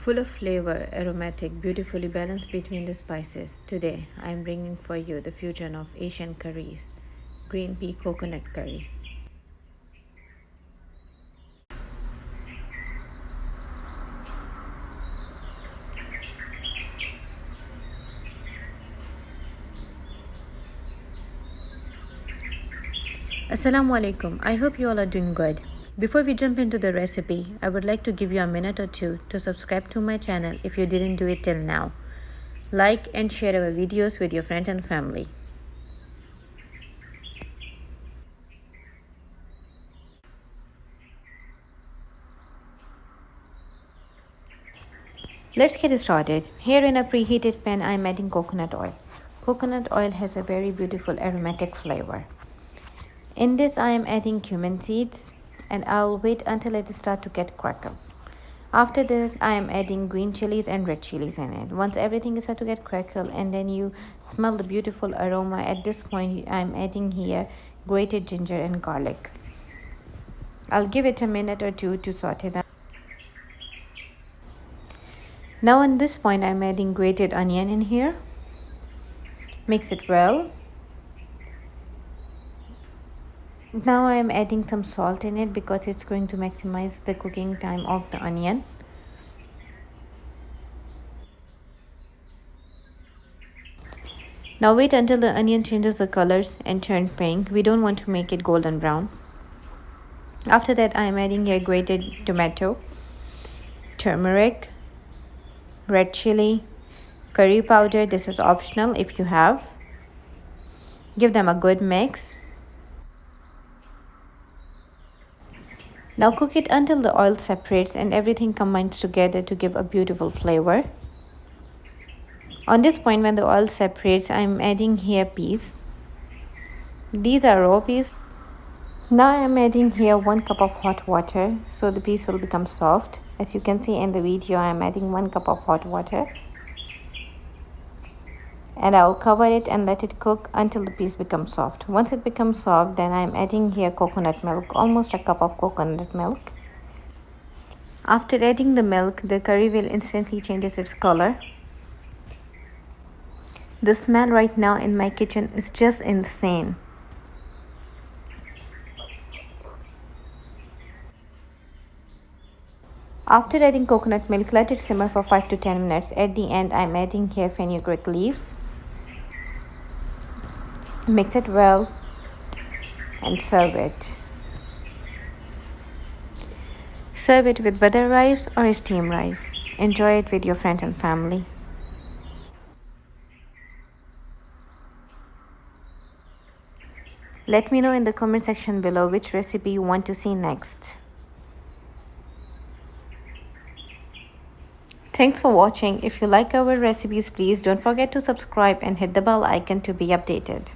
Full of flavor, aromatic, beautifully balanced between the spices. Today, I am bringing for you the fusion of Asian curries, green pea coconut curry. Assalamu alaikum. I hope you all are doing good. Before we jump into the recipe, I would like to give you a minute or two to subscribe to my channel if you didn't do it till now. Like and share our videos with your friends and family. Let's get started. Here in a preheated pan, I am adding coconut oil. Coconut oil has a very beautiful aromatic flavor. In this, I am adding cumin seeds and I'll wait until it starts to get crackle. After that, I am adding green chilies and red chilies in it. Once everything starts to get crackle and then you smell the beautiful aroma, at this point, I am adding here grated ginger and garlic. I'll give it a minute or two to saute them. Now at this point, I'm adding grated onion in here. Mix it well. Now I am adding some salt in it because it's going to maximize the cooking time of the onion. Now wait until the onion changes the colors and turn pink. We don't want to make it golden brown. After that, I am adding a grated tomato, turmeric, red chili, curry powder. This is optional if you have. Give them a good mix. Now cook it until the oil separates and everything combines together to give a beautiful flavor. On this point, when the oil separates, I am adding here peas. These are raw peas. Now I am adding here 1 cup of hot water so the peas will become soft. As you can see in the video, I am adding 1 cup of hot water. And I will cover it and let it cook until the peas become soft. Once it becomes soft, then I am adding here coconut milk, almost a cup of coconut milk. After adding the milk, the curry will instantly change its color. The smell right now in my kitchen is just insane. After adding coconut milk, let it simmer for 5 to 10 minutes. At the end, I am adding here fenugreek leaves. Mix it well and serve it. Serve it with butter rice or steamed rice. Enjoy it with your friends and family. Let me know in the comment section below which recipe you want to see next. Thanks for watching. If you like our recipes, please don't forget to subscribe and hit the bell icon to be updated.